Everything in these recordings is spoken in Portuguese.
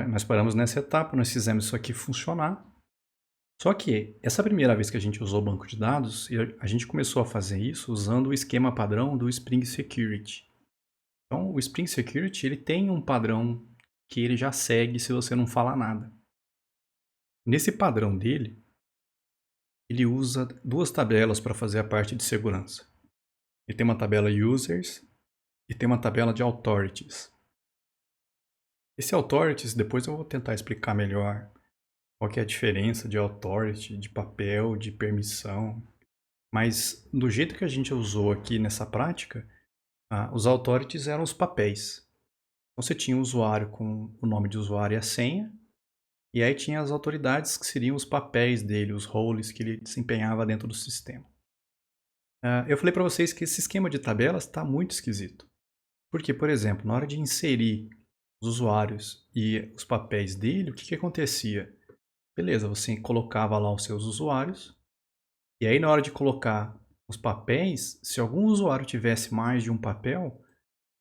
Nós paramos nessa etapa, nós fizemos isso aqui funcionar. Só que essa primeira vez que a gente usou o banco de dados, e a gente começou a fazer isso usando o esquema padrão do Spring Security. Então, o Spring Security ele tem um padrão que ele já segue se você não falar nada. Nesse padrão dele, ele usa duas tabelas para fazer a parte de segurança. Ele tem uma tabela Users e tem uma tabela de Authorities. Esse Authorities, depois eu vou tentar explicar melhor qual que é a diferença de Authority, de papel, de permissão. Mas do jeito que a gente usou aqui nessa prática, os Authorities eram os papéis. Então você tinha o usuário com o nome de usuário e a senha, e aí tinha as autoridades que seriam os papéis dele, os roles que ele desempenhava dentro do sistema. Eu falei para vocês que esse esquema de tabelas está muito esquisito. Porque, por exemplo, na hora de inserir os usuários e os papéis dele, o que acontecia? Beleza, você colocava lá os seus usuários, e aí na hora de colocar os papéis, se algum usuário tivesse mais de um papel,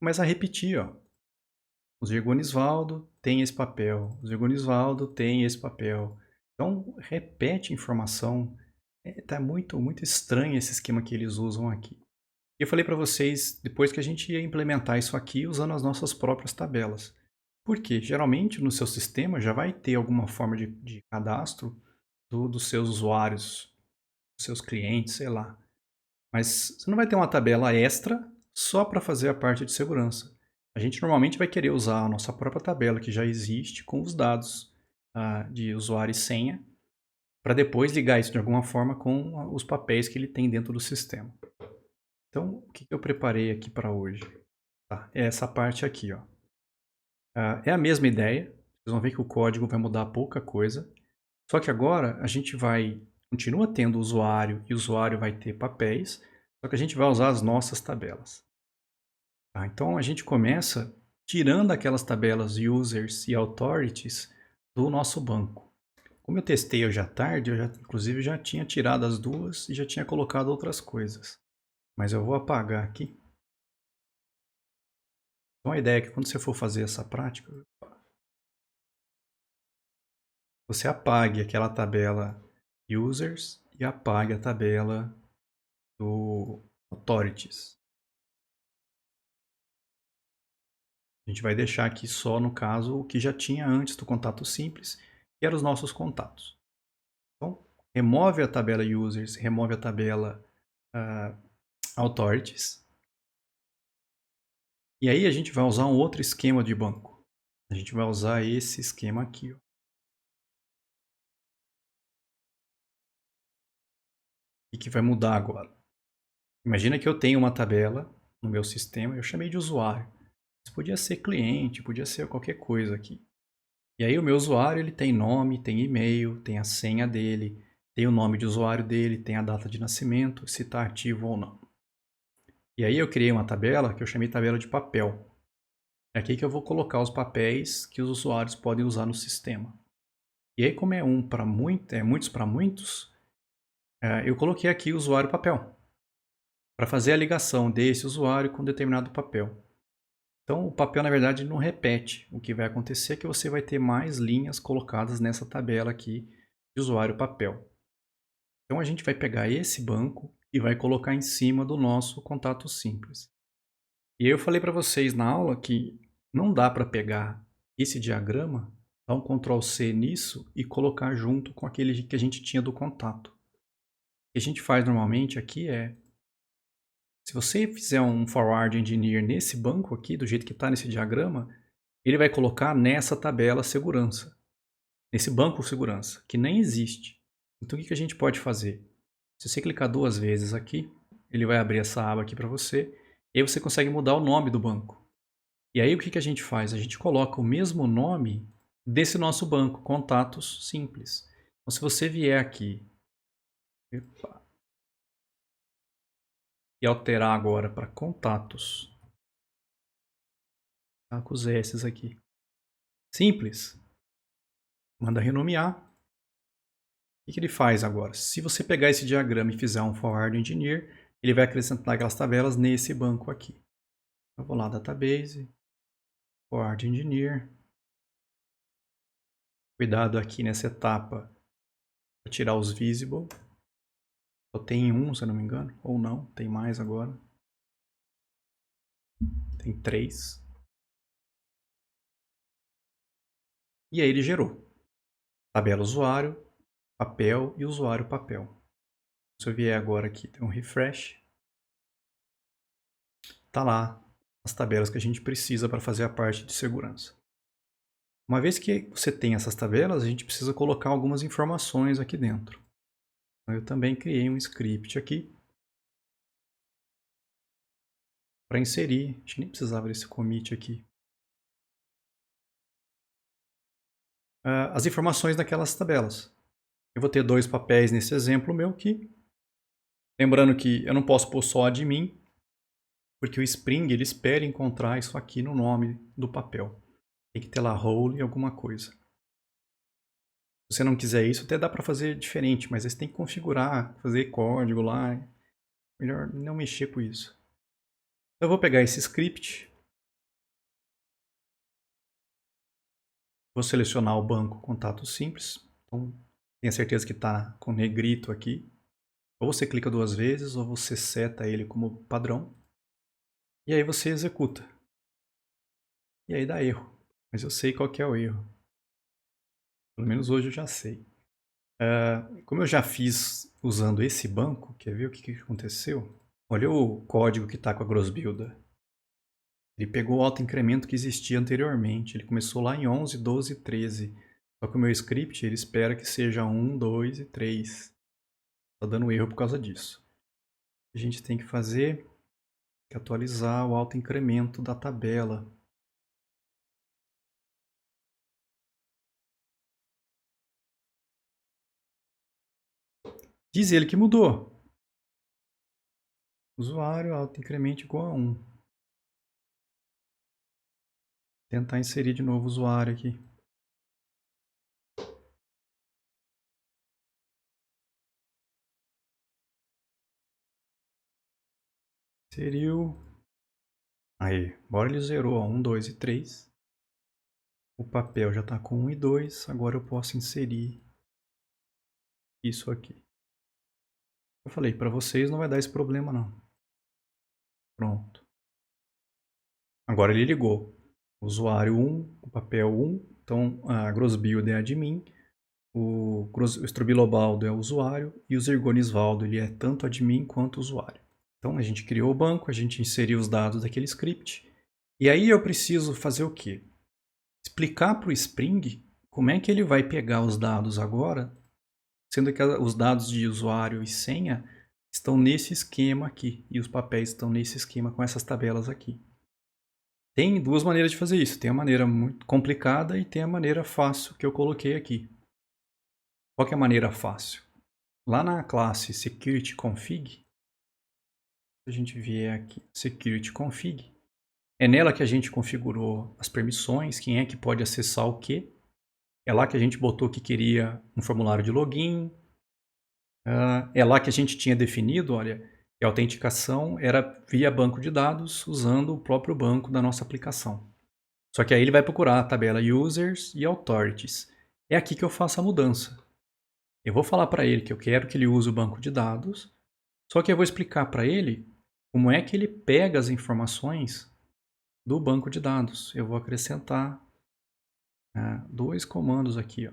começa a repetir, ó. O Diego Anisvaldo tem esse papel, o Diego Anisvaldo tem esse papel. Então, repete informação. Tá muito estranho esse esquema que eles usam aqui. Eu falei para vocês depois que a gente ia implementar isso aqui usando as nossas próprias tabelas. Por quê? Geralmente no seu sistema já vai ter alguma forma de cadastro dos seus usuários, dos seus clientes, sei lá. Mas você não vai ter uma tabela extra só para fazer a parte de segurança. A gente normalmente vai querer usar a nossa própria tabela que já existe com os dados de usuário e senha para depois ligar isso de alguma forma com os papéis que ele tem dentro do sistema. Então, o que eu preparei aqui para hoje? Tá, é essa parte aqui, ó. É a mesma ideia, vocês vão ver que o código vai mudar pouca coisa, só que agora a gente continua tendo usuário e o usuário vai ter papéis, só que a gente vai usar as nossas tabelas. Tá, então a gente começa tirando aquelas tabelas users e authorities do nosso banco. Como eu testei hoje à tarde, inclusive já tinha tirado as duas e já tinha colocado outras coisas. Mas eu vou apagar aqui. Então a ideia é que quando você for fazer essa prática, você apague aquela tabela users e apague a tabela do authorities. A gente vai deixar aqui só, no caso, o que já tinha antes do contato simples, que eram os nossos contatos. Então, remove a tabela users, remove a tabela authorities. E aí a gente vai usar um outro esquema de banco. A gente vai usar esse esquema aqui, ó. E que vai mudar agora. Imagina que eu tenho uma tabela no meu sistema, eu chamei de usuário. Isso podia ser cliente, podia ser qualquer coisa aqui. E aí o meu usuário ele tem nome, tem e-mail, tem a senha dele, tem o nome de usuário dele, tem a data de nascimento, se está ativo ou não. E aí eu criei uma tabela que eu chamei tabela de papel. É aqui que eu vou colocar os papéis que os usuários podem usar no sistema. E aí como é muitos para muitos, eu coloquei aqui o usuário papel, para fazer a ligação desse usuário com determinado papel. Então o papel na verdade não repete, o que vai acontecer é que você vai ter mais linhas colocadas nessa tabela aqui de usuário papel. Então a gente vai pegar esse banco e vai colocar em cima do nosso contato simples. E aí eu falei para vocês na aula que não dá para pegar esse diagrama, dar um Ctrl C nisso e colocar junto com aquele que a gente tinha do contato. O que a gente faz normalmente aqui é, se você fizer um forward engineer nesse banco aqui, do jeito que está nesse diagrama, ele vai colocar nessa tabela segurança, nesse banco segurança, que nem existe. Então o que a gente pode fazer? Se você clicar duas vezes aqui, ele vai abrir essa aba aqui para você, e aí você consegue mudar o nome do banco. E aí o que a gente faz? A gente coloca o mesmo nome desse nosso banco, contatos simples. Então se você vier aqui e alterar agora para contatos, tá, com os S aqui, simples, manda renomear. O que ele faz agora? Se você pegar esse diagrama e fizer um forward engineer, ele vai acrescentar aquelas tabelas nesse banco aqui. Eu vou lá, database, forward engineer, Cuidado aqui nessa etapa para tirar os visible. Só tem um, se eu não me engano. Ou não, tem mais agora. Tem 3. E aí ele gerou. Tabela usuário, papel e usuário papel. Se eu vier agora aqui, tem um refresh. Tá lá as tabelas que a gente precisa para fazer a parte de segurança. Uma vez que você tem essas tabelas, a gente precisa colocar algumas informações aqui dentro. Então, eu também criei um script aqui para inserir. Acho que nem precisava desse commit aqui. As informações daquelas tabelas. Eu vou ter 2 papéis nesse exemplo meu aqui. Lembrando que eu não posso pôr só admin, porque o Spring ele espera encontrar isso aqui no nome do papel. Tem que ter lá role e alguma coisa. Se você não quiser isso, até dá para fazer diferente, mas aí você tem que configurar, fazer código lá. Melhor não mexer com isso. Eu vou pegar esse script, vou selecionar o banco contato simples. Então, tenha certeza que está com negrito aqui. Ou você clica 2 vezes, ou você seta ele como padrão. E aí você executa. E aí dá erro. Mas eu sei qual que é o erro. Pelo menos hoje eu já sei. Como eu já fiz usando esse banco, quer ver o que aconteceu? Olha o código que está com a gross builder. Ele pegou o autoincremento que existia anteriormente. Ele começou lá em 11, 12 e 13. Só que o meu script ele espera que seja 1, 2 e 3. Está dando erro por causa disso. A gente tem que fazer é atualizar o autoincremento da tabela. Diz ele que mudou. Usuário autoincremento igual a 1. Tentar inserir de novo o usuário aqui. Inseriu. Aí, agora ele zerou, ó, 1, 2 e 3. O papel já está com 1 e 2. Agora eu posso inserir isso aqui. Eu falei, para vocês não vai dar esse problema não. Pronto. Agora ele ligou. Usuário 1, o papel 1. Então a gross build é admin. O Strubilobaldo é o usuário. E o Zirgonisvaldo ele é tanto admin quanto usuário. Então a gente criou o banco, a gente inseriu os dados daquele script. E aí eu preciso fazer o quê? Explicar para o Spring como é que ele vai pegar os dados agora, sendo que os dados de usuário e senha estão nesse esquema aqui. E os papéis estão nesse esquema com essas tabelas aqui. Tem 2 maneiras de fazer isso. Tem a maneira muito complicada e tem a maneira fácil que eu coloquei aqui. Qual que é a maneira fácil? Lá na classe securityConfig, se a gente vier aqui, securityConfig, é nela que a gente configurou as permissões, quem é que pode acessar o quê. É lá que a gente botou que queria um formulário de login. É lá que a gente tinha definido, olha, que a autenticação era via banco de dados, usando o próprio banco da nossa aplicação. Só que aí ele vai procurar a tabela Users e Authorities. É aqui que eu faço a mudança. Eu vou falar para ele que eu quero que ele use o banco de dados, só que eu vou explicar para ele como é que ele pega as informações do banco de dados. Eu vou acrescentar 2 comandos aqui. Ó.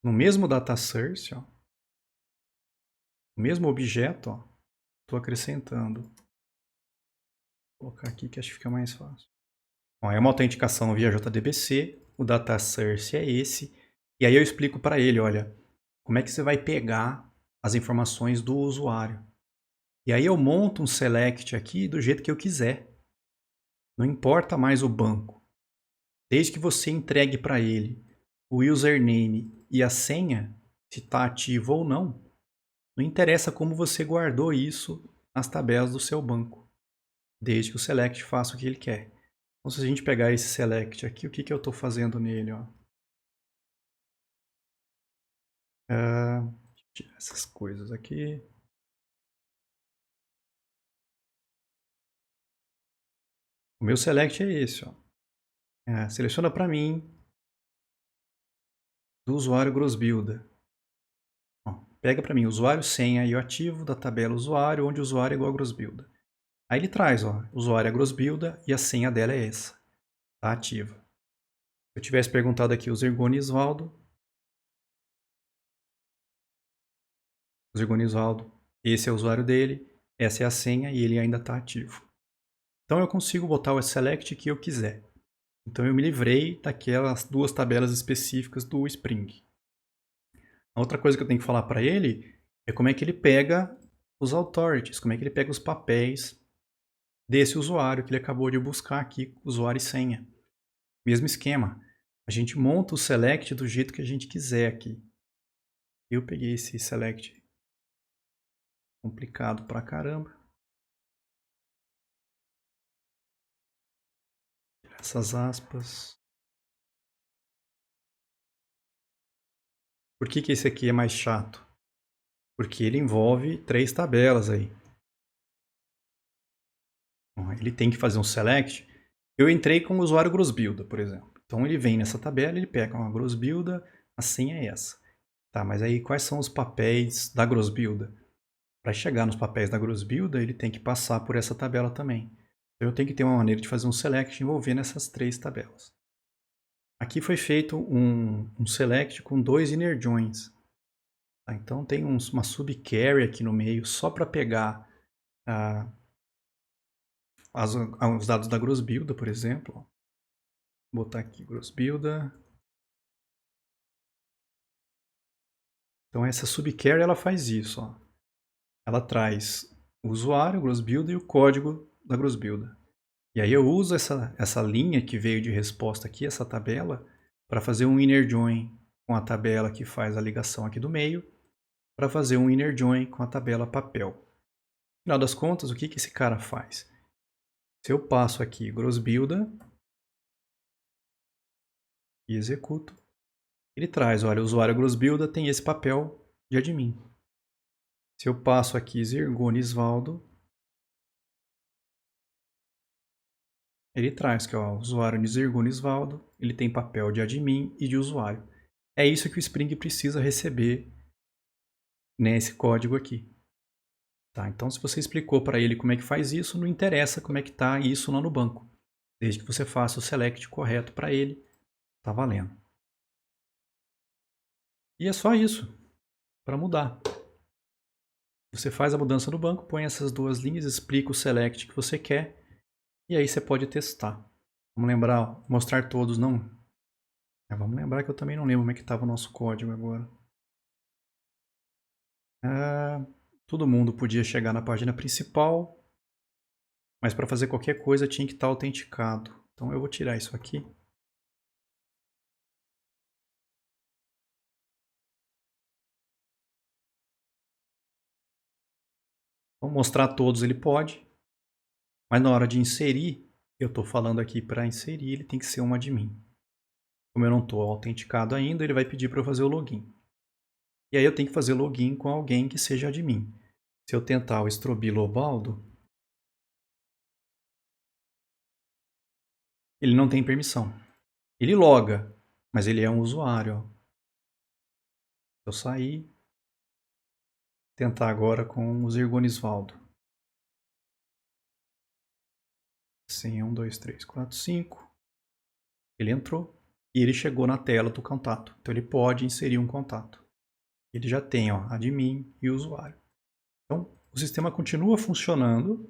No mesmo data source, ó, no mesmo objeto, estou acrescentando. Vou colocar aqui que acho que fica mais fácil. Bom, é uma autenticação via JDBC, o data source é esse, e aí eu explico para ele, olha, como é que você vai pegar as informações do usuário. E aí eu monto um select aqui do jeito que eu quiser. Não importa mais o banco. Desde que você entregue para ele o username e a senha, se está ativo ou não, não interessa como você guardou isso nas tabelas do seu banco. Desde que o select faça o que ele quer. Então, se a gente pegar esse select aqui, o que eu estou fazendo nele? Ó? Tirar essas coisas aqui. O meu select é esse. Ó. Seleciona para mim do usuário GrossBuilder. Ó, pega para mim usuário, senha e o ativo da tabela usuário, onde o usuário é igual a GrossBuilder. Aí ele traz, ó, usuário é GrossBuilder e a senha dela é essa, tá ativa. Se eu tivesse perguntado aqui o Zirgoni Isvaldo, esse é o usuário dele, essa é a senha e ele ainda está ativo. Então eu consigo botar o select que eu quiser. Então eu me livrei daquelas duas tabelas específicas do Spring. A outra coisa que eu tenho que falar para ele é como é que ele pega os authorities, como é que ele pega os papéis desse usuário que ele acabou de buscar aqui, usuário e senha. Mesmo esquema. A gente monta o select do jeito que a gente quiser aqui. Eu peguei esse select complicado pra caramba. Essas aspas. Por que esse aqui é mais chato? Porque ele envolve 3 tabelas aí. Ele tem que fazer um select. Eu entrei com o usuário GrossBuilder, por exemplo. Então ele vem nessa tabela, ele pega uma GrossBuilder, a senha é essa. Tá, mas aí quais são os papéis da GrossBuilder? Para chegar nos papéis da GrossBuilder, ele tem que passar por essa tabela também. Então eu tenho que ter uma maneira de fazer um select envolvendo essas 3 tabelas. Aqui foi feito um select com 2 inner joins. Tá, então tem uma subcarry aqui no meio só para pegar os dados da GrossBuilder, por exemplo. Vou botar aqui GrossBuilder. Então essa subcarry ela faz isso. Ó. Ela traz o usuário, GrossBuilder e o código da GrossBuilder. E aí eu uso essa linha que veio de resposta aqui, essa tabela, para fazer um inner join com a tabela que faz a ligação aqui do meio, para fazer um inner join com a tabela papel. No final das contas, o que esse cara faz? Se eu passo aqui GrossBuilder e executo, ele traz, olha, o usuário GrossBuilder tem esse papel de admin. Se eu passo aqui Zirgoni Isvaldo, ele traz que ó, o usuário de Zirgoni Isvaldo, ele tem papel de admin e de usuário. É isso que o Spring precisa receber nesse código aqui. Tá? Então, se você explicou para ele como é que faz isso, não interessa como é que está isso lá no banco. Desde que você faça o select correto para ele, tá valendo. E é só isso para mudar. Você faz a mudança no banco, põe essas duas linhas, explica o select que você quer e aí você pode testar. Vamos lembrar, mostrar todos, não? Vamos lembrar que eu também não lembro como é que estava o nosso código agora. Todo mundo podia chegar na página principal, mas para fazer qualquer coisa tinha que estar autenticado. Então eu vou tirar isso aqui. Vou mostrar todos, ele pode, mas na hora de inserir, eu estou falando aqui para inserir, ele tem que ser um admin. Como eu não estou autenticado ainda, ele vai pedir para eu fazer o login. E aí eu tenho que fazer login com alguém que seja admin. Se eu tentar o Strobilo Obaldo, ele não tem permissão. Ele loga, mas ele é um usuário. Se eu sair, tentar agora com o Zirgonisvaldo. Senha 1, 2, 3, 4, 5. Ele entrou e ele chegou na tela do contato. Então ele pode inserir um contato. Ele já tem ó, admin e usuário. Então o sistema continua funcionando,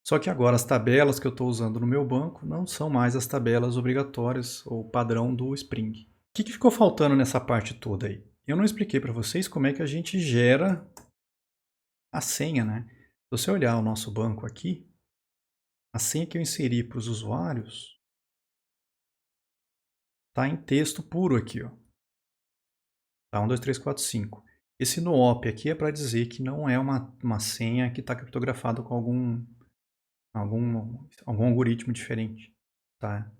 só que agora as tabelas que eu estou usando no meu banco não são mais as tabelas obrigatórias ou padrão do Spring. O que ficou faltando nessa parte toda aí? Eu não expliquei para vocês como é que a gente gera a senha, né? Se você olhar o nosso banco aqui, a senha que eu inseri para os usuários está em texto puro aqui, ó. Tá, 1, 2, 3, 4, 5. Esse no op aqui é para dizer que não é uma senha que está criptografada com algum algoritmo diferente, tá?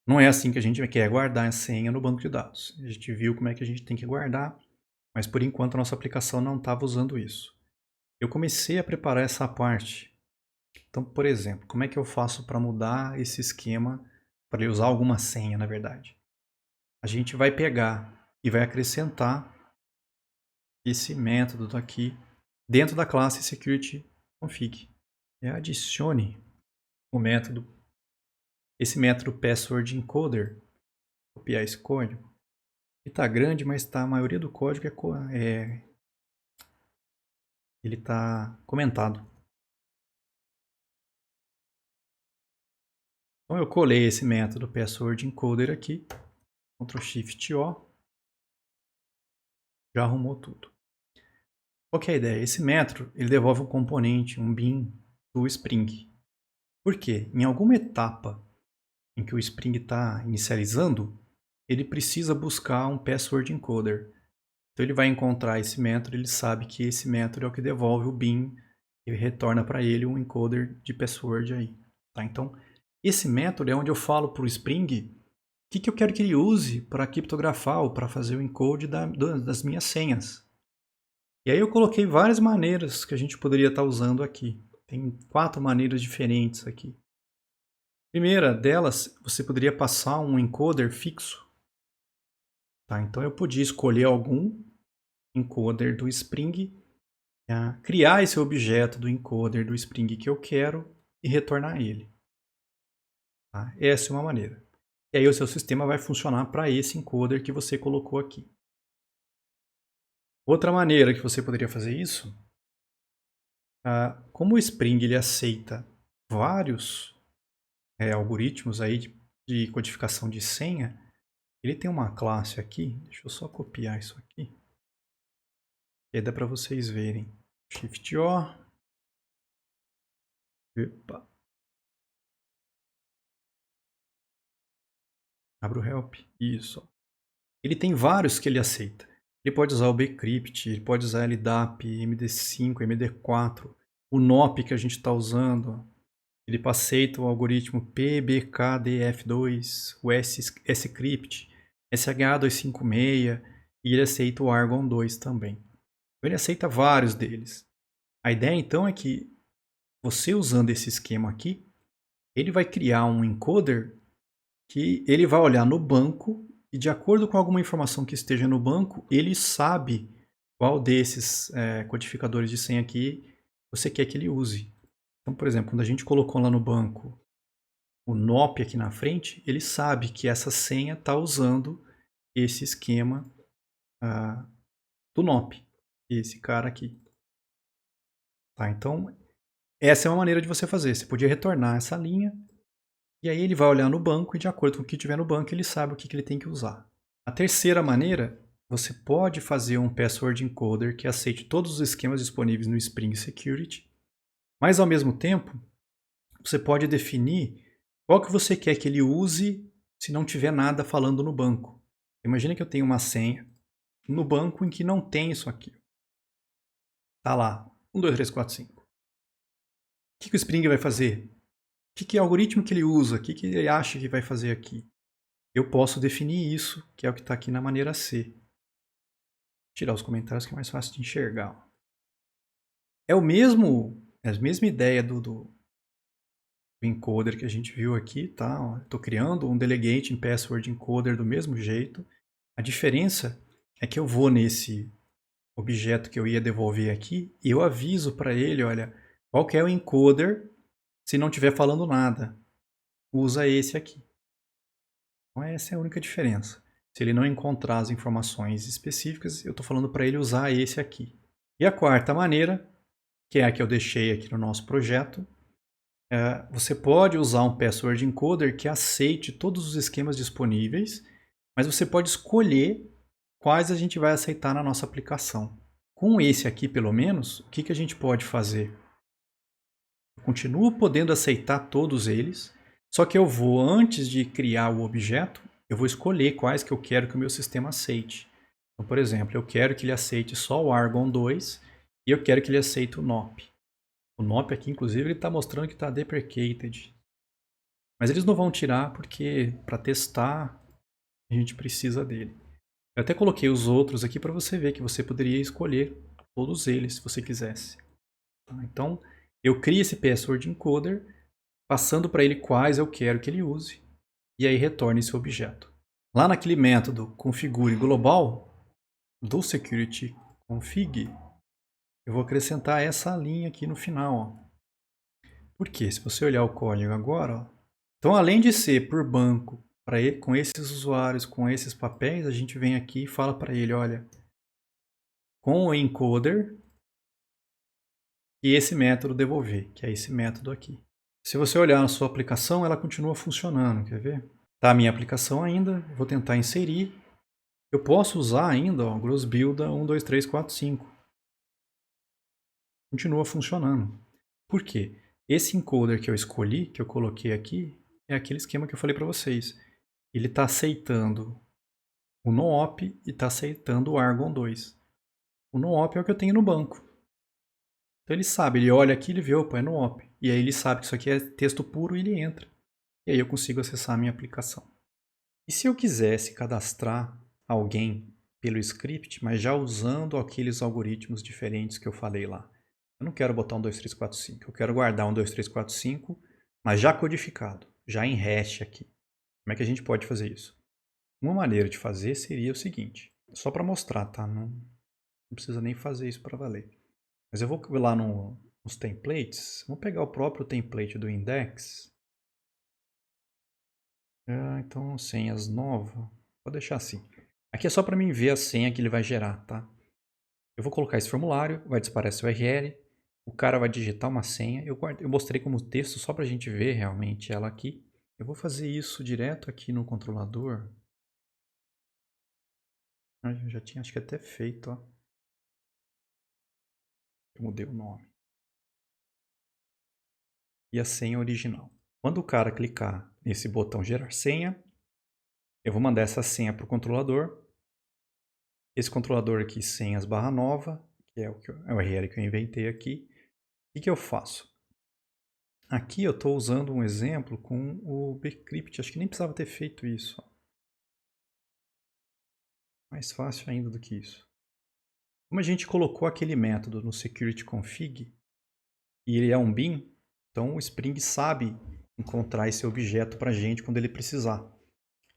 Não é assim que a gente quer guardar a senha no banco de dados. A gente viu como é que a gente tem que guardar, mas por enquanto a nossa aplicação não estava usando isso. Eu comecei a preparar essa parte. Então, por exemplo, como é que eu faço para mudar esse esquema para ele usar alguma senha, na verdade? A gente vai pegar e vai acrescentar esse método aqui dentro da classe securityConfig. Adicione o método, esse método password encoder, copiar esse código. Ele está grande, mas a maioria do código ele está comentado. Então eu colei esse método password encoder aqui, Ctrl Shift O, já arrumou tudo. Qual que é a ideia? Esse método ele devolve um componente, um bin do Spring. Por quê? Em alguma etapa em que o Spring está inicializando, ele precisa buscar um password encoder. Então ele vai encontrar esse método, ele sabe que esse método é o que devolve o bin e retorna para ele um encoder de password aí. Tá? Então esse método é onde eu falo para o Spring o que eu quero que ele use para criptografar ou para fazer o encode das minhas senhas. E aí eu coloquei várias maneiras que a gente poderia estar usando aqui. Tem 4 maneiras diferentes aqui. Primeira delas, você poderia passar um encoder fixo. Tá? Então eu podia escolher algum encoder do Spring, criar esse objeto do encoder do Spring que eu quero e retornar ele. Tá? Essa é uma maneira. E aí o seu sistema vai funcionar para esse encoder que você colocou aqui. Outra maneira que você poderia fazer isso, como o Spring ele aceita vários algoritmos aí de codificação de senha, ele tem uma classe aqui, deixa eu só copiar isso aqui, e aí dá para vocês verem. Shift O. Epa. Abra o help. Isso. Ele tem vários que ele aceita. Ele pode usar o bcrypt, ele pode usar LDAP, MD5, MD4, o NOP que a gente está usando. Ele aceita o algoritmo PBKDF2, o scrypt, SH256 e ele aceita o Argon 2 também. Ele aceita vários deles. A ideia então é que você usando esse esquema aqui, ele vai criar um encoder que ele vai olhar no banco e de acordo com alguma informação que esteja no banco, ele sabe qual desses codificadores de senha aqui você quer que ele use. Então, por exemplo, quando a gente colocou lá no banco o NOP aqui na frente, ele sabe que essa senha está usando esse esquema do NOP, esse cara aqui. Tá, então, essa é uma maneira de você fazer. Você podia retornar essa linha e aí ele vai olhar no banco e de acordo com o que tiver no banco, ele sabe o que ele tem que usar. A terceira maneira, você pode fazer um password encoder que aceite todos os esquemas disponíveis no Spring Security, mas ao mesmo tempo, você pode definir qual que você quer que ele use se não tiver nada falando no banco. Imagina que eu tenho uma senha no banco em que não tem isso aqui. Tá lá, 1, 2, 3, 4, 5. O que o Spring vai fazer? Que algoritmo que ele usa? O que ele acha que vai fazer aqui? Eu posso definir isso, que é o que está aqui na maneira C. Vou tirar os comentários que é mais fácil de enxergar. É a mesma ideia do encoder que a gente viu aqui, tá? Estou criando um delegate em password encoder do mesmo jeito. A diferença é que eu vou nesse objeto que eu ia devolver aqui e eu aviso para ele, olha, qual que é o encoder se não estiver falando nada. Usa esse aqui. Então essa é a única diferença. Se ele não encontrar as informações específicas, eu estou falando para ele usar esse aqui. E a quarta maneira, que é a que eu deixei aqui no nosso projeto, você pode usar um password encoder que aceite todos os esquemas disponíveis, mas você pode escolher quais a gente vai aceitar na nossa aplicação. Com esse aqui, pelo menos, o que a gente pode fazer? Eu continuo podendo aceitar todos eles, só que eu vou, antes de criar o objeto, eu vou escolher quais que eu quero que o meu sistema aceite. Então, por exemplo, eu quero que ele aceite só o Argon 2 e eu quero que ele aceite o NOP. O NOP aqui, inclusive, ele está mostrando que está deprecated. Mas eles não vão tirar porque, para testar, a gente precisa dele. Eu até coloquei os outros aqui para você ver que você poderia escolher todos eles, se você quisesse. Então, eu crio esse password encoder, passando para ele quais eu quero que ele use, e aí retorne esse objeto. Lá naquele método configure global do security config, eu vou acrescentar essa linha aqui no final. Ó. Por quê? Se você olhar o código agora, ó, então além de ser por banco, com esses usuários, com esses papéis, a gente vem aqui e fala para ele, olha, com o encoder e esse método devolver, que é esse método aqui. Se você olhar na sua aplicação, ela continua funcionando, quer ver? Tá a minha aplicação ainda, vou tentar inserir. Eu posso usar ainda o grossbuilder 1, 2, 3, 4, 5. Continua funcionando. Por quê? Esse encoder que eu escolhi, que eu coloquei aqui, é aquele esquema que eu falei para vocês. Ele está aceitando o NoOp e está aceitando o Argon 2. O NoOp é o que eu tenho no banco. Então ele sabe, ele olha aqui, ele vê, opa, é NoOp. E aí ele sabe que isso aqui é texto puro e ele entra. E aí eu consigo acessar a minha aplicação. E se eu quisesse cadastrar alguém pelo script, mas já usando aqueles algoritmos diferentes que eu falei lá? Eu não quero botar um 2, 3, 4, 5. Eu quero guardar um 2, 3, 4, 5, mas já codificado, já em hash aqui. Como é que a gente pode fazer isso? Uma maneira de fazer seria o seguinte, só para mostrar, tá? Não precisa nem fazer isso para valer. Mas eu vou lá nos templates, vamos pegar o próprio template do index. Então, senhas nova, vou deixar assim. Aqui é só para mim ver a senha que ele vai gerar, tá? Eu vou colocar esse formulário, vai desaparecer o URL, o cara vai digitar uma senha. Eu mostrei como texto só para a gente ver realmente ela aqui. Eu vou fazer isso direto aqui no controlador. Eu já tinha acho que até feito, ó. Eu mudei o nome. E a senha original. Quando o cara clicar nesse botão gerar senha, eu vou mandar essa senha para o controlador. Esse controlador aqui, senhas barra nova, que é o URL que eu inventei aqui. O que eu faço? Aqui eu estou usando um exemplo com o bcrypt. Acho que nem precisava ter feito isso. Mais fácil ainda do que isso. Como a gente colocou aquele método no security config e ele é um bin, então o Spring sabe encontrar esse objeto para a gente quando ele precisar.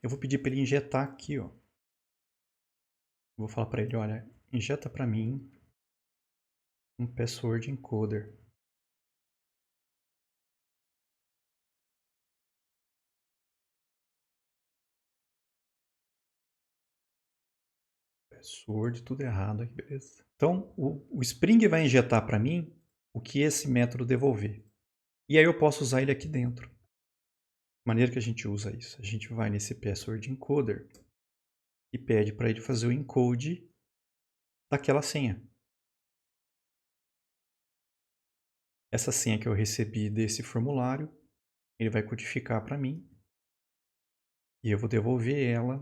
Eu vou pedir para ele injetar aqui, ó. Vou falar para ele, olha, injeta para mim um password encoder. Password, tudo errado aqui, beleza? Então o Spring vai injetar para mim o que esse método devolver. E aí eu posso usar ele aqui dentro. Maneira que a gente usa isso? A gente vai nesse password encoder e pede para ele fazer o encode daquela senha. Essa senha que eu recebi desse formulário, ele vai codificar para mim e eu vou devolver ela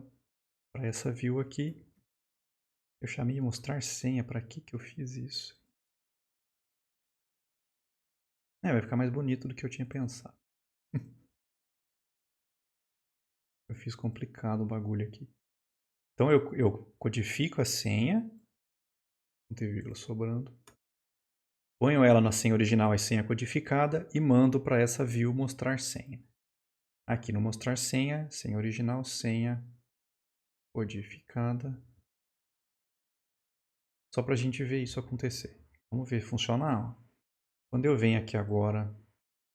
para essa view aqui. Eu chamei de mostrar senha, para que eu fiz isso? Vai ficar mais bonito do que eu tinha pensado. Eu fiz complicado o bagulho aqui. Então eu codifico a senha, não tem vírgula sobrando. Ponho ela na senha original e senha codificada e mando para essa view mostrar senha. Aqui no mostrar senha, senha original, senha codificada. Só para a gente ver isso acontecer. Vamos ver funcionar. Quando eu venho aqui agora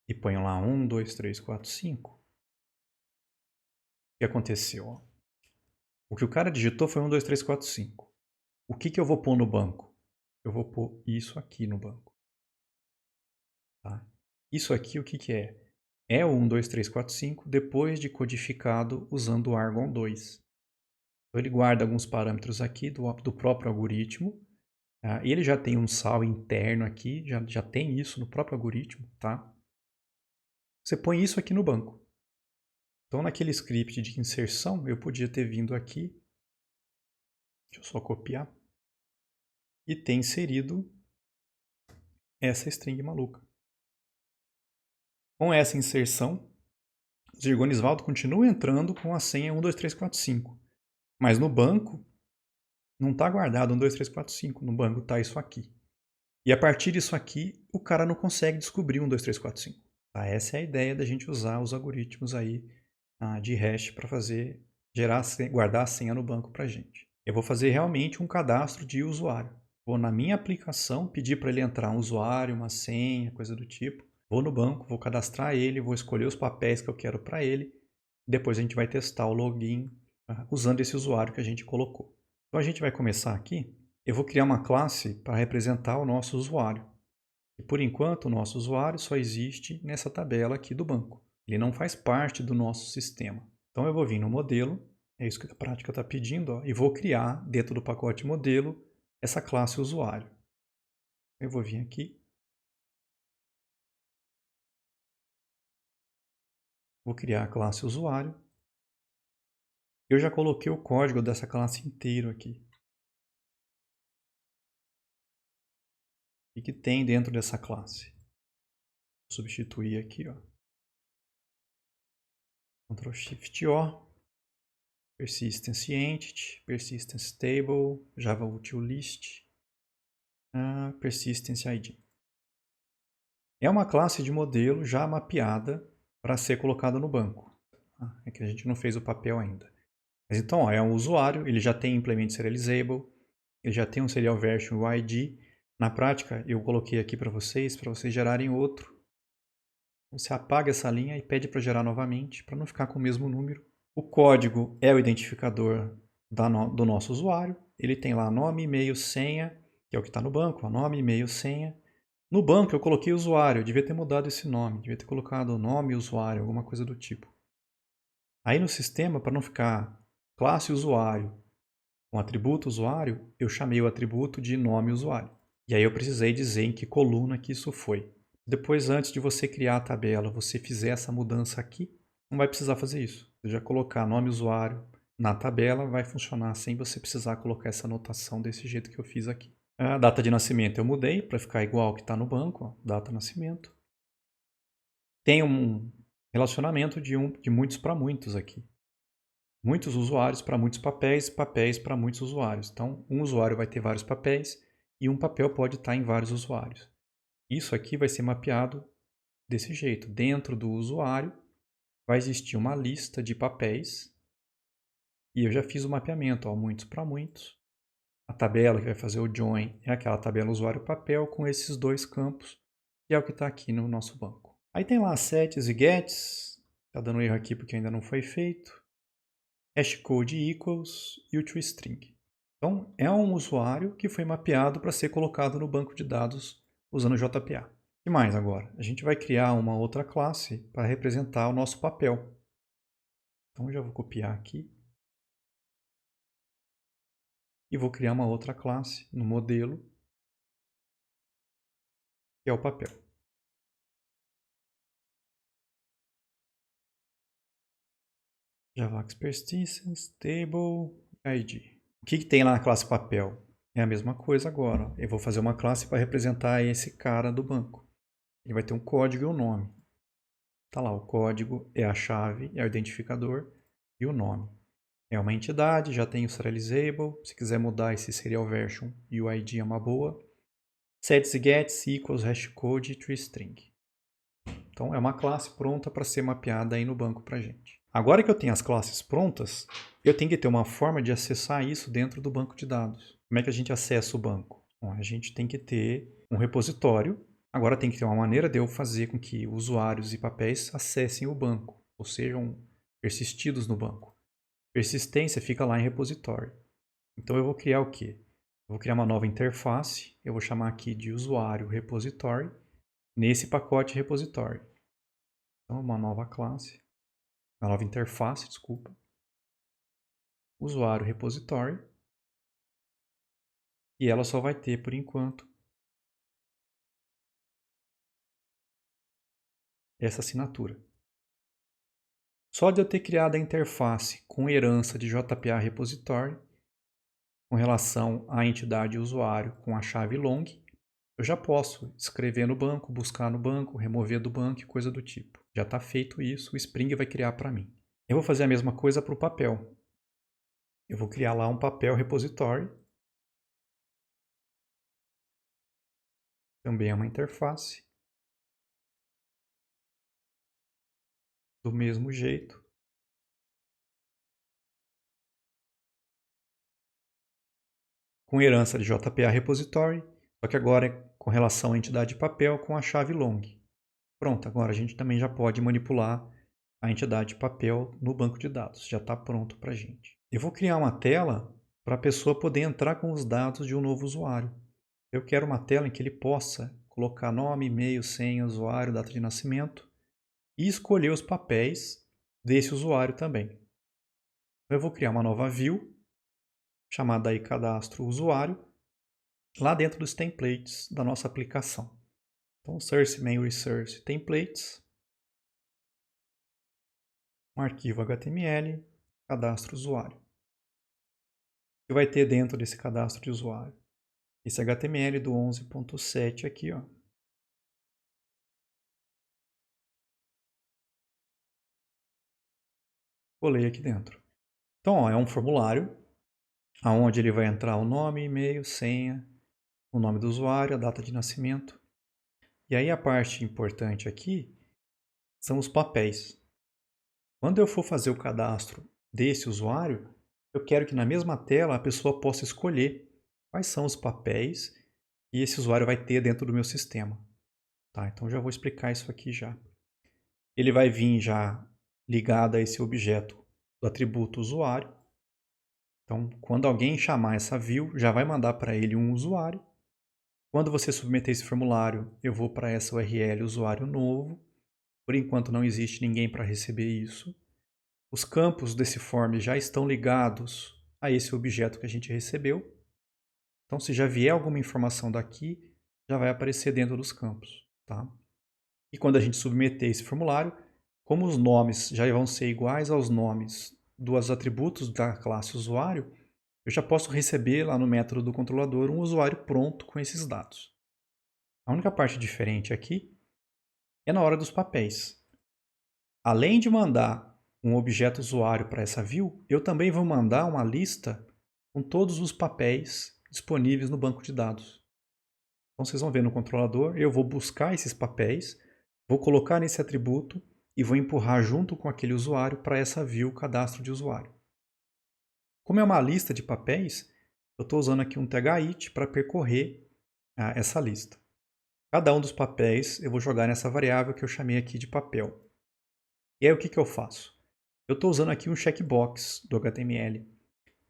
e ponho lá 1, 2, 3, 4, 5. O que aconteceu? O que o cara digitou foi 1, 2, 3, 4, 5. O que eu vou pôr no banco? Eu vou pôr isso aqui no banco. Tá? Isso aqui o que é? É o 1, 2, 3, 4, 5 depois de codificado usando o Argon 2. Então ele guarda alguns parâmetros aqui do próprio algoritmo. Ele já tem um sal interno aqui, já tem isso no próprio algoritmo. Tá? Você põe isso aqui no banco. Então naquele script de inserção eu podia ter vindo aqui. Deixa eu só copiar. E ter inserido essa string maluca. Com essa inserção, o Zirgonisvaldo continua entrando com a senha 1, 2, 3, 4, 5. Mas no banco, não está guardado 1, 2, 3, 4, 5. No banco está isso aqui. E a partir disso aqui, o cara não consegue descobrir 1, 2, 3, 4, 5. Tá? Essa é a ideia da gente usar os algoritmos aí de hash para fazer guardar a senha no banco para a gente. Eu vou fazer realmente um cadastro de usuário. Vou na minha aplicação pedir para ele entrar um usuário, uma senha, coisa do tipo. Vou no banco, vou cadastrar ele, vou escolher os papéis que eu quero para ele. Depois a gente vai testar o login usando esse usuário que a gente colocou. Então a gente vai começar aqui. Eu vou criar uma classe para representar o nosso usuário. E por enquanto o nosso usuário só existe nessa tabela aqui do banco. Ele não faz parte do nosso sistema. Então eu vou vir no modelo, é isso que a prática está pedindo, ó, e vou criar dentro do pacote modelo essa classe usuário. Eu vou vir aqui, vou criar a classe usuário. Eu já coloquei o código dessa classe inteiro aqui. O que tem dentro dessa classe? Vou substituir aqui, ó. Ctrl Shift O, Persistence Entity, Persistence Table, Java Utilist, Persistence ID. É uma classe de modelo já mapeada para ser colocada no banco. É que a gente não fez o papel ainda. Mas então, ó, é um usuário, ele já tem Implement Serializable, ele já tem um Serial Version UID. Na prática, eu coloquei aqui para vocês gerarem outro. Você apaga essa linha e pede para gerar novamente, para não ficar com o mesmo número. O código é o identificador do nosso usuário. Ele tem lá nome, e-mail, senha, que é o que está no banco, nome, e-mail, senha. No banco eu coloquei usuário, eu devia ter mudado esse nome, devia ter colocado nome usuário, alguma coisa do tipo. Aí no sistema, para não ficar classe usuário com atributo usuário, eu chamei o atributo de nome usuário. E aí eu precisei dizer em que coluna que isso foi. Depois, antes de você criar a tabela, você fizer essa mudança aqui, não vai precisar fazer isso. Você já colocar nome usuário na tabela, vai funcionar sem você precisar colocar essa anotação desse jeito que eu fiz aqui. A data de nascimento eu mudei para ficar igual ao que está no banco, ó, data de nascimento. Tem um relacionamento de muitos para muitos aqui. Muitos usuários para muitos papéis, papéis para muitos usuários. Então, um usuário vai ter vários papéis e um papel pode estar em vários usuários. Isso aqui vai ser mapeado desse jeito. Dentro do usuário vai existir uma lista de papéis e eu já fiz o mapeamento, ó, muitos para muitos. A tabela que vai fazer o join é aquela tabela usuário-papel com esses dois campos, que é o que está aqui no nosso banco. Aí tem lá sets e gets, está dando erro aqui porque ainda não foi feito. Hashcode equals e o toString. Então, é um usuário que foi mapeado para ser colocado no banco de dados usando JPA. E mais agora? A gente vai criar uma outra classe para representar o nosso papel. Então, eu já vou copiar aqui. E vou criar uma outra classe no modelo, que é o papel. Javax Persistence, Table, ID. O que tem lá na classe papel? É a mesma coisa agora. Eu vou fazer uma classe para representar esse cara do banco. Ele vai ter um código e um nome. Está lá, o código é a chave, é o identificador e o nome. É uma entidade, já tem o serializable. Se quiser mudar esse serial version e o ID é uma boa. Sets e gets equals hashcode e toString. Então é uma classe pronta para ser mapeada aí no banco para a gente. Agora que eu tenho as classes prontas, eu tenho que ter uma forma de acessar isso dentro do banco de dados. Como é que a gente acessa o banco? Bom, a gente tem que ter um repositório. Agora tem que ter uma maneira de eu fazer com que usuários e papéis acessem o banco, ou sejam persistidos no banco. Persistência fica lá em repositório. Então eu vou criar o quê? Eu vou criar uma nova interface, eu vou chamar aqui de usuário repository, nesse pacote repository. Então uma nova classe, uma nova interface, desculpa. Usuário repository. E ela só vai ter, por enquanto, essa assinatura. Só de eu ter criado a interface com herança de JPA repository, com relação à entidade usuário com a chave long, eu já posso escrever no banco, buscar no banco, remover do banco e coisa do tipo. Já está feito isso, o Spring vai criar para mim. Eu vou fazer a mesma coisa para o papel. Eu vou criar lá um papel repository. Também é uma interface. Do mesmo jeito. com herança de JPA Repository, só que agora é com relação à entidade de papel com a chave long. Pronto, agora a gente também já pode manipular a entidade de papel no banco de dados. Já está pronto para a gente. Eu vou criar uma tela para a pessoa poder entrar com os dados de um novo usuário. Eu quero uma tela em que ele possa colocar nome, e-mail, senha, usuário, data de nascimento e escolher os papéis desse usuário também. Eu vou criar uma nova view, chamada aí cadastro usuário, lá dentro dos templates da nossa aplicação. Então, Source Main Resource Templates, um arquivo HTML, cadastro usuário. E vai ter dentro desse cadastro de usuário esse HTML do 11.7 aqui, ó. Colei aqui dentro. Então, ó, é um formulário onde ele vai entrar o nome, e-mail, senha, o nome do usuário, a data de nascimento. E aí a parte importante aqui são os papéis. Quando eu for fazer o cadastro desse usuário, eu quero que na mesma tela a pessoa possa escolher quais são os papéis que esse usuário vai ter dentro do meu sistema. Tá, então já vou explicar isso aqui já. Ele vai vir já ligado a esse objeto do atributo usuário. Então, quando alguém chamar essa view, já vai mandar para ele um usuário. Quando você submeter esse formulário, eu vou para essa URL usuário novo. Por enquanto não existe ninguém para receber isso. Os campos desse form já estão ligados a esse objeto que a gente recebeu. Então, se já vier alguma informação daqui, já vai aparecer dentro dos campos. Tá? E quando a gente submeter esse formulário, como os nomes já vão ser iguais aos nomes dos atributos da classe usuário, eu já posso receber lá no método do controlador um usuário pronto com esses dados. A única parte diferente aqui é na hora dos papéis. Além de mandar um objeto usuário para essa view, eu também vou mandar uma lista com todos os papéis disponíveis no banco de dados. Então vocês vão ver no controlador, eu vou buscar esses papéis, vou colocar nesse atributo e vou empurrar junto com aquele usuário para essa view cadastro de usuário. Como é uma lista de papéis, eu estou usando aqui um THIT para percorrer essa lista. Cada um dos papéis eu vou jogar nessa variável que eu chamei aqui de papel. E aí o que eu faço? Eu estou usando aqui um checkbox do HTML.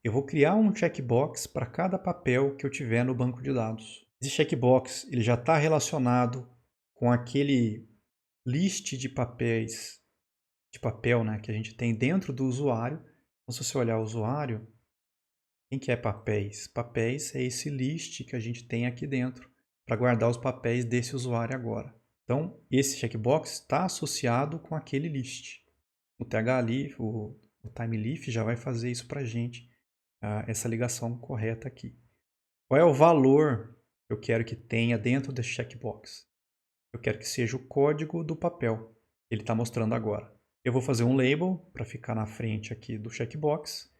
Eu vou criar um checkbox para cada papel que eu tiver no banco de dados. Esse checkbox ele já está relacionado com aquele list de papéis, de papel, né, que a gente tem dentro do usuário. Então, se você olhar o usuário, quem que é papéis? Papéis é esse list que a gente tem aqui dentro para guardar os papéis desse usuário agora. Então, esse checkbox está associado com aquele list. O THLeaf, o TimeLeaf já vai fazer isso para a gente, essa ligação correta aqui. Qual é o valor que eu quero que tenha dentro desse checkbox? Eu quero que seja o código do papel que ele está mostrando agora. Eu vou fazer um label para ficar na frente aqui do checkbox.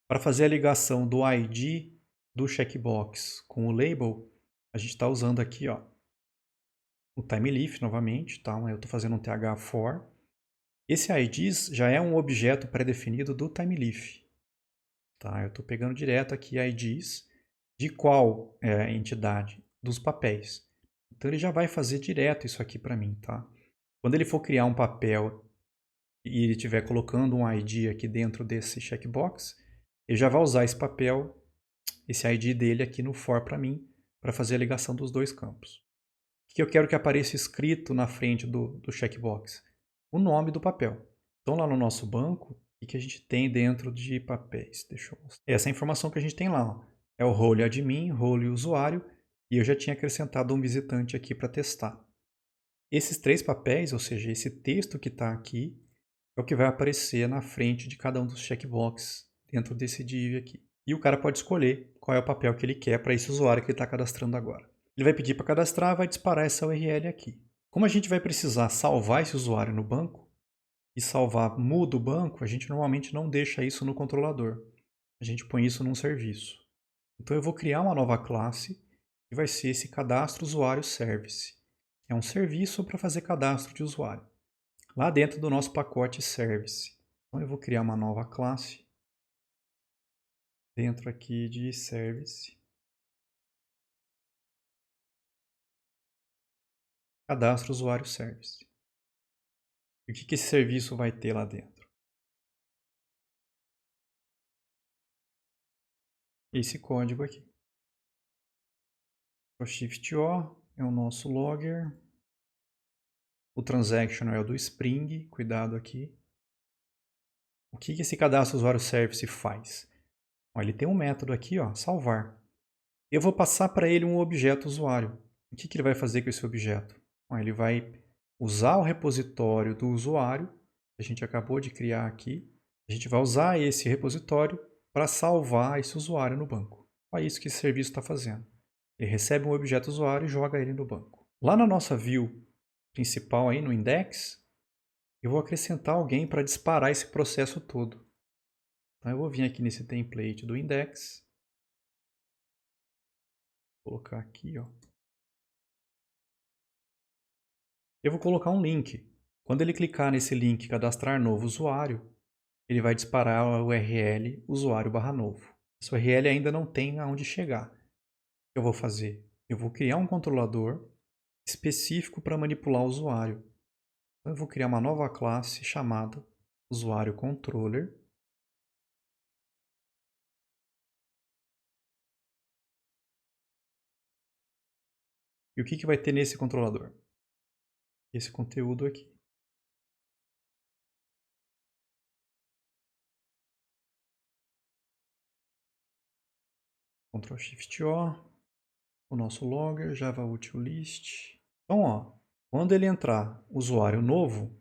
Para fazer a ligação do ID do checkbox com o label, a gente está usando aqui ó, o TimeLeaf novamente, tá? Eu estou fazendo um th for. Esse IDs já é um objeto pré-definido do TimeLeaf. Tá? Eu estou pegando direto aqui IDs de qual é a entidade? Dos papéis. Então ele já vai fazer direto isso aqui para mim. Tá? Quando ele for criar um papel e ele estiver colocando um ID aqui dentro desse checkbox, ele já vai usar esse papel, esse ID dele aqui no for para mim, para fazer a ligação dos dois campos. O que eu quero que apareça escrito na frente do checkbox? O nome do papel. Então lá no nosso banco, o que a gente tem dentro de papéis? Deixa eu mostrar. Essa é a informação que a gente tem lá. Ó. É o role admin, role usuário, e eu já tinha acrescentado um visitante aqui para testar. Esses três papéis, ou seja, esse texto que está aqui, é o que vai aparecer na frente de cada um dos checkboxes dentro desse div aqui. E o cara pode escolher qual é o papel que ele quer para esse usuário que ele está cadastrando agora. Ele vai pedir para cadastrar, vai disparar essa URL aqui. Como a gente vai precisar salvar esse usuário no banco, e salvar muda o banco, a gente normalmente não deixa isso no controlador. A gente põe isso num serviço. Então eu vou criar uma nova classe que vai ser esse cadastro usuário service. É um serviço para fazer cadastro de usuário. Lá dentro do nosso pacote service. Então eu vou criar uma nova classe dentro aqui de Service, cadastro usuário Service. E o que esse serviço vai ter lá dentro? Esse código aqui. O Shift-O é o nosso logger. O transaction é o do Spring, cuidado aqui. O que esse cadastro usuário service faz? Ó, ele tem um método aqui, ó, salvar. Eu vou passar para ele um objeto usuário. O que ele vai fazer com esse objeto? Ó, ele vai usar o repositório do usuário, que a gente acabou de criar aqui. A gente vai usar esse repositório para salvar esse usuário no banco. É isso que esse serviço está fazendo. Ele recebe um objeto usuário e joga ele no banco. Lá na nossa view principal, aí no index, eu vou acrescentar alguém para disparar esse processo todo. Então eu vou vir aqui nesse template do index, colocar aqui, ó. Eu vou colocar um link. Quando ele clicar nesse link cadastrar novo usuário, ele vai disparar a URL usuário/novo. Essa URL ainda não tem aonde chegar. O que eu vou fazer? Eu vou criar um controlador específico para manipular o usuário. Então eu vou criar uma nova classe chamada usuário controller. E o que vai ter nesse controlador? Esse conteúdo aqui. Ctrl Shift O, o nosso logger, Java Util List. Então, ó, quando ele entrar usuário novo,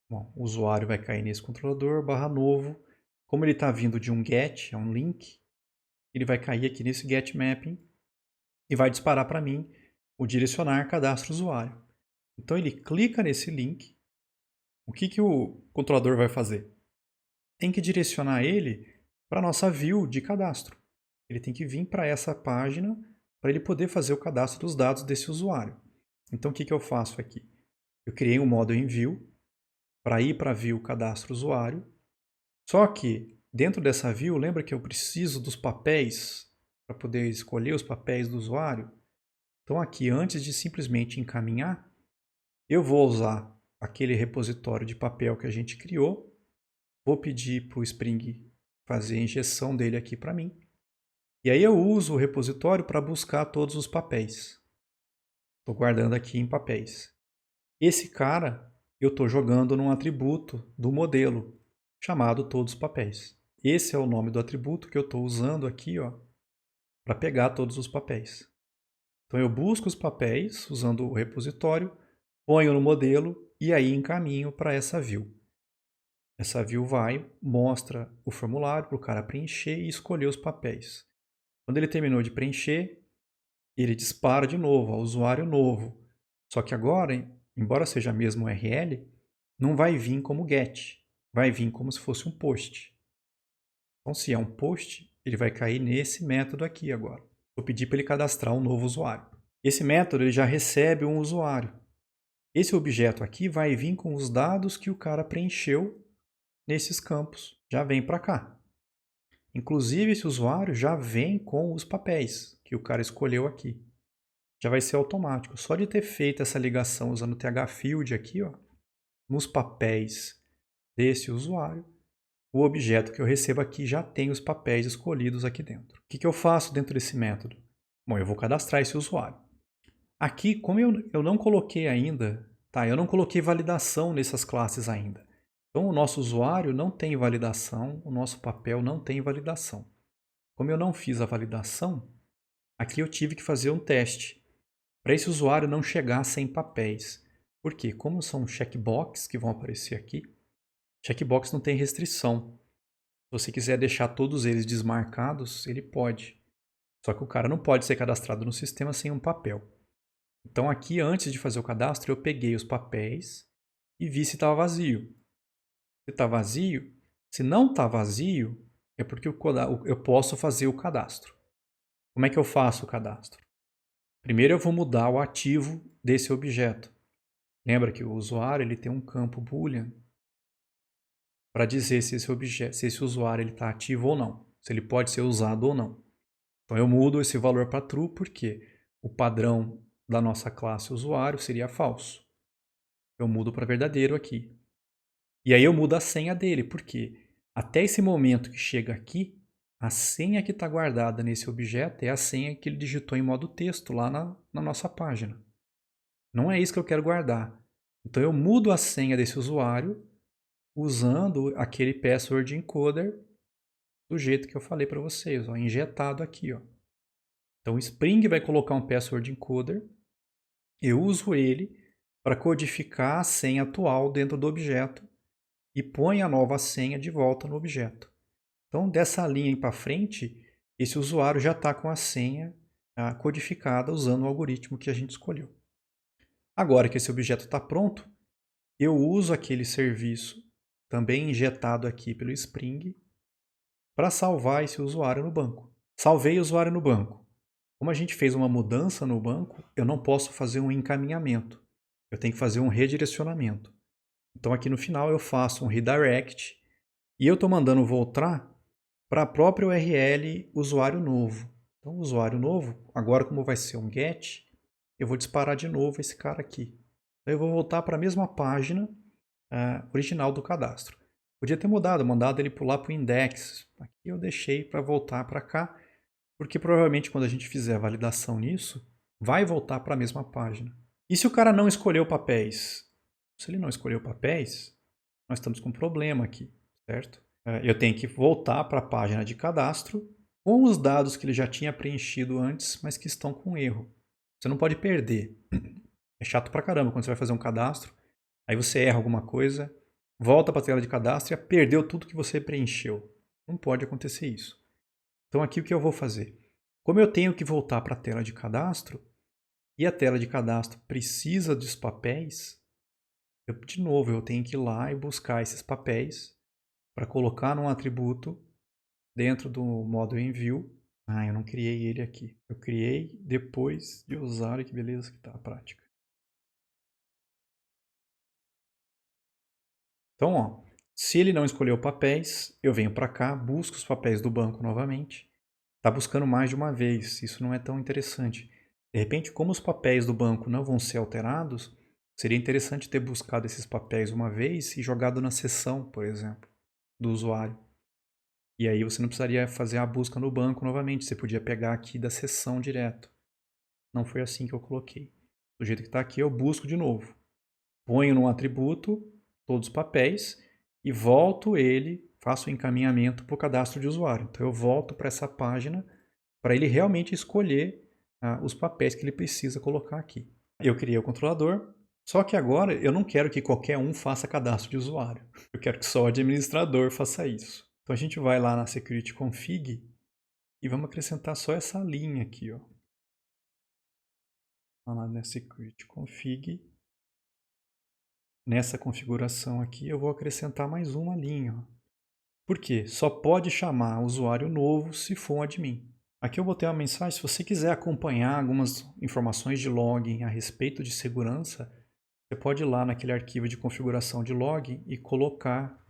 bom, o usuário vai cair nesse controlador, /novo. Como ele está vindo de um get, é um link, ele vai cair aqui nesse get mapping e vai disparar para mim o direcionar cadastro usuário. Então ele clica nesse link. O que o controlador vai fazer? Tem que direcionar ele para a nossa view de cadastro. Ele tem que vir para essa página para ele poder fazer o cadastro dos dados desse usuário. Então o que eu faço aqui? Eu criei um modo em view para ir para a view cadastro usuário. Só que dentro dessa view, lembra que eu preciso dos papéis para poder escolher os papéis do usuário? Então aqui, antes de simplesmente encaminhar, eu vou usar aquele repositório de papel que a gente criou. Vou pedir para o Spring fazer a injeção dele aqui para mim. E aí eu uso o repositório para buscar todos os papéis. Estou guardando aqui em papéis. Esse cara eu estou jogando num atributo do modelo, chamado todos os papéis. Esse é o nome do atributo que eu estou usando aqui, para pegar todos os papéis. Então eu busco os papéis usando o repositório, ponho no modelo e aí encaminho para essa view. Essa view mostra o formulário para o cara preencher e escolher os papéis. Quando ele terminou de preencher, ele dispara de novo ao usuário novo. Só que agora, embora seja a mesma URL, não vai vir como get, vai vir como se fosse um post. Então, se é um post, ele vai cair nesse método aqui agora. Vou pedir para ele cadastrar um novo usuário. Esse método ele já recebe um usuário. Esse objeto aqui vai vir com os dados que o cara preencheu nesses campos. Já vem para cá. Inclusive, esse usuário já vem com os papéis que o cara escolheu aqui. Já vai ser automático. Só de ter feito essa ligação usando o thfield aqui, nos papéis desse usuário, o objeto que eu recebo aqui já tem os papéis escolhidos aqui dentro. O que eu faço dentro desse método? Bom, eu vou cadastrar esse usuário. Aqui, como eu não coloquei ainda, eu não coloquei validação nessas classes ainda. Então, o nosso usuário não tem validação, o nosso papel não tem validação. Como eu não fiz a validação, aqui eu tive que fazer um teste para esse usuário não chegar sem papéis. Por quê? Como são checkbox que vão aparecer aqui, checkbox não tem restrição. Se você quiser deixar todos eles desmarcados, ele pode. Só que o cara não pode ser cadastrado no sistema sem um papel. Então aqui, antes de fazer o cadastro, eu peguei os papéis e vi se estava vazio. Se está vazio, se não está vazio, é porque eu posso fazer o cadastro. Como é que eu faço o cadastro? Primeiro eu vou mudar o ativo desse objeto. Lembra que o usuário ele tem um campo boolean para dizer se esse usuário está ativo ou não. se ele pode ser usado ou não. Então eu mudo esse valor para true porque o padrão da nossa classe usuário seria falso. Eu mudo para verdadeiro aqui. E aí eu mudo a senha dele, porque até esse momento que chega aqui, a senha que está guardada nesse objeto é a senha que ele digitou em modo texto lá na nossa página. Não é isso que eu quero guardar. Então eu mudo a senha desse usuário usando aquele password encoder do jeito que eu falei para vocês, ó, injetado aqui. Ó. Então o Spring vai colocar um password encoder, eu uso ele para codificar a senha atual dentro do objeto e põe a nova senha de volta no objeto. Então dessa linha para frente, esse usuário já está com a senha codificada usando o algoritmo que a gente escolheu. Agora que esse objeto está pronto, eu uso aquele serviço também injetado aqui pelo Spring para salvar esse usuário no banco. Salvei o usuário no banco. Como a gente fez uma mudança no banco, eu não posso fazer um encaminhamento. Eu tenho que fazer um redirecionamento. Então aqui no final eu faço um redirect e eu estou mandando voltar para a própria URL usuário novo. Então o usuário novo, agora como vai ser um get, eu vou disparar de novo esse cara aqui. Então eu vou voltar para a mesma página original do cadastro. Podia ter mudado, mandado ele pular para o index. Aqui eu deixei para voltar para cá, porque provavelmente quando a gente fizer a validação nisso, vai voltar para a mesma página. E se o cara não escolheu papéis? Se ele não escolheu papéis, nós estamos com um problema aqui, certo? Eu tenho que voltar para a página de cadastro com os dados que ele já tinha preenchido antes, mas que estão com erro. Você não pode perder. É chato pra caramba quando você vai fazer um cadastro, aí você erra alguma coisa, volta para a tela de cadastro e perdeu tudo que você preencheu. Não pode acontecer isso. Então aqui o que eu vou fazer? Como eu tenho que voltar para a tela de cadastro, e a tela de cadastro precisa dos papéis, de novo eu tenho que ir lá e buscar esses papéis para colocar num atributo dentro do modo envio. Eu não criei ele aqui. Eu criei depois de usar, olha que beleza que está a prática. Então, ó, se ele não escolheu papéis, eu venho para cá, busco os papéis do banco novamente. Está buscando mais de uma vez, isso não é tão interessante. De repente, como os papéis do banco não vão ser alterados, seria interessante ter buscado esses papéis uma vez e jogado na seção, por exemplo, do usuário. E aí você não precisaria fazer a busca no banco novamente, você podia pegar aqui da seção direto. Não foi assim que eu coloquei. Do jeito que está aqui, eu busco de novo. Ponho num atributo todos os papéis e volto ele, faço o encaminhamento para o cadastro de usuário. Então eu volto para essa página para ele realmente escolher os papéis que ele precisa colocar aqui. Eu criei o controlador, só que agora eu não quero que qualquer um faça cadastro de usuário. Eu quero que só o administrador faça isso. Então a gente vai lá na Security Config e vamos acrescentar só essa linha aqui. Ó. Lá na Security Config. Nessa configuração aqui eu vou acrescentar mais uma linha. Ó. Por quê? Só pode chamar usuário novo se for um admin. Aqui eu botei uma mensagem, se você quiser acompanhar algumas informações de login a respeito de segurança, você pode ir lá naquele arquivo de configuração de login e colocar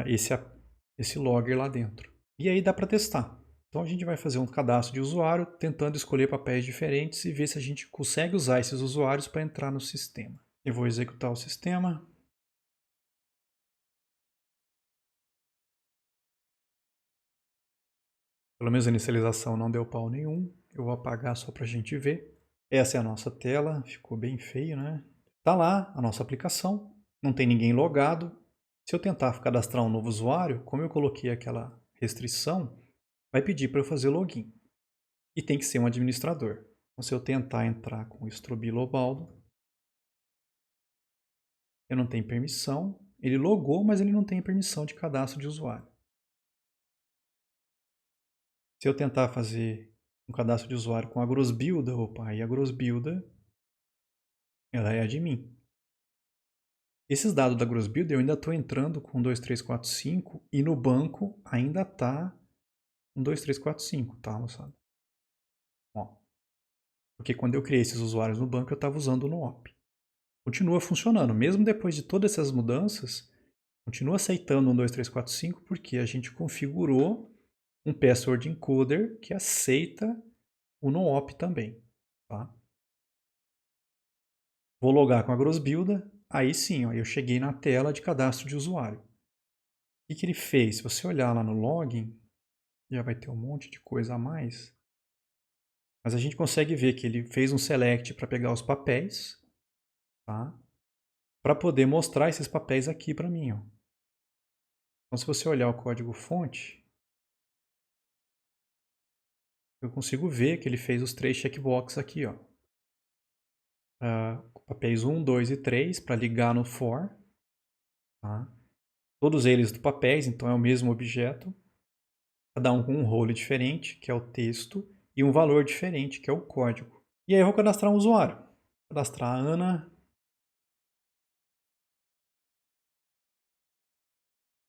esse logger lá dentro. E aí dá para testar. Então a gente vai fazer um cadastro de usuário, tentando escolher papéis diferentes e ver se a gente consegue usar esses usuários para entrar no sistema. Eu vou executar o sistema. Pelo menos a inicialização não deu pau nenhum. Eu vou apagar só para a gente ver. Essa é a nossa tela. Ficou bem feio, né? Tá lá a nossa aplicação. Não tem ninguém logado. Se eu tentar cadastrar um novo usuário, como eu coloquei aquela restrição, vai pedir para eu fazer login. E tem que ser um administrador. Então, se eu tentar entrar com o Strobi Lobaldo, eu não tenho permissão. Ele logou, mas ele não tem permissão de cadastro de usuário. Se eu tentar fazer um cadastro de usuário com a Grosbuilder, aí a Grosbuilder, ela é admin. Esses dados da Grosbuilder eu ainda estou entrando com 2345 e no banco ainda está com 2345, tá, moçada? Ó, porque quando eu criei esses usuários no banco eu estava usando o NoOp. Continua funcionando, mesmo depois de todas essas mudanças, continua aceitando um 2345 porque a gente configurou um password encoder que aceita o no-op também, tá? Vou logar com a Grosbuilder, aí sim, ó, eu cheguei na tela de cadastro de usuário. O que ele fez? Se você olhar lá no login, já vai ter um monte de coisa a mais. Mas a gente consegue ver que ele fez um select para pegar os papéis, tá? Para poder mostrar esses papéis aqui para mim, ó. Então, se você olhar o código fonte, eu consigo ver que ele fez os 3 checkboxes aqui, ó. Papéis 1, 2 e 3 para ligar no for, tá? Todos eles do papéis, então é o mesmo objeto, cada um com um role diferente, que é o texto, e um valor diferente, que é o código. E aí eu vou cadastrar um usuário. Vou cadastrar a Ana.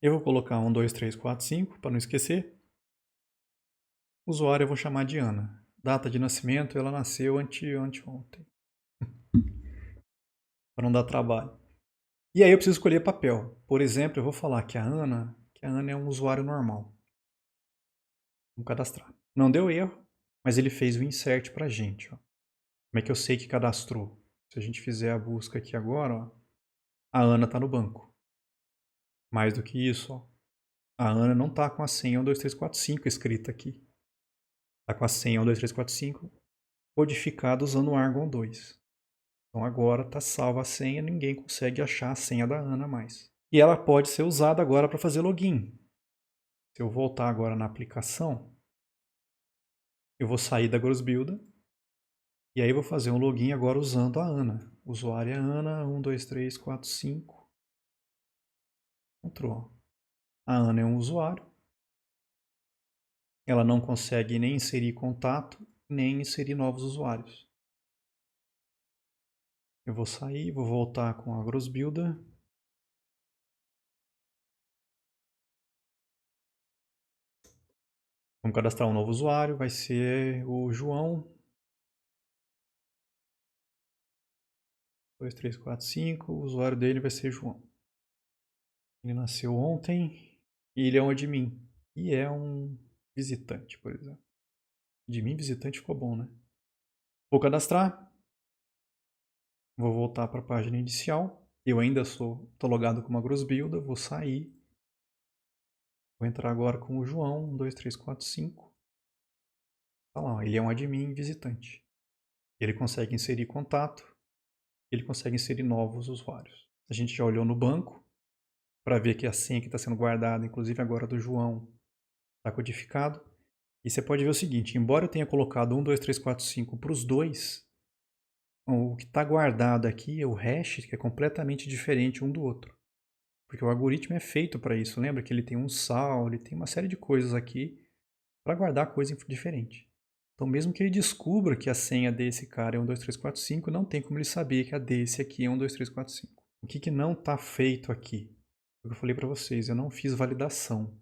Eu vou colocar 1, 2, 3, 4, 5, para não esquecer. Usuário eu vou chamar de Ana. Data de nascimento, ela nasceu anteontem. Para não dar trabalho. E aí eu preciso escolher papel. Por exemplo, eu vou falar que a Ana é um usuário normal. Vamos cadastrar. Não deu erro, mas ele fez o insert para a gente. Ó. Como é que eu sei que cadastrou? Se a gente fizer a busca aqui agora, ó, a Ana está no banco. Mais do que isso, ó, a Ana não está com a senha 12345 escrita aqui. Está com a senha 12345 codificada usando o Argon 2. Então agora está salva a senha, ninguém consegue achar a senha da Ana mais. E ela pode ser usada agora para fazer login. Se eu voltar agora na aplicação, eu vou sair da Grosbuilder e aí vou fazer um login agora usando a Ana. Usuário é Ana, 12345. Entrou. A Ana é um usuário. Ela não consegue nem inserir contato, nem inserir novos usuários. Eu vou sair, vou voltar com a Grosbuilder. Vamos cadastrar um novo usuário, vai ser o João. 2345, o usuário dele vai ser João. Ele nasceu ontem e ele é um admin. E é um visitante, por exemplo. Admin visitante ficou bom, né? Vou cadastrar. Vou voltar para a página inicial. Eu ainda estou logado com uma Grosbuilder, vou sair. Vou entrar agora com o João, 12345. Tá lá, ele é um admin visitante. Ele consegue inserir contato, ele consegue inserir novos usuários. A gente já olhou no banco para ver que a senha que está sendo guardada, inclusive agora do João, está codificado. E você pode ver o seguinte, embora eu tenha colocado 1, 2, 3, 4, 5 para os dois, o que está guardado aqui é o hash, que é completamente diferente um do outro. Porque o algoritmo é feito para isso. Lembra que ele tem um sal, ele tem uma série de coisas aqui para guardar coisa diferente. Então, mesmo que ele descubra que a senha desse cara é 12345, não tem como ele saber que a desse aqui é 12345. O que não está feito aqui? O que eu falei para vocês, eu não fiz validação.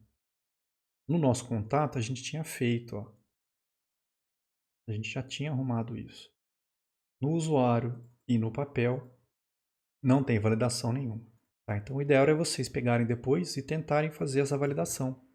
No nosso contato, a gente tinha feito. Ó. A gente já tinha arrumado isso. No usuário e no papel, não tem validação nenhuma. Tá? Então, o ideal é vocês pegarem depois e tentarem fazer essa validação.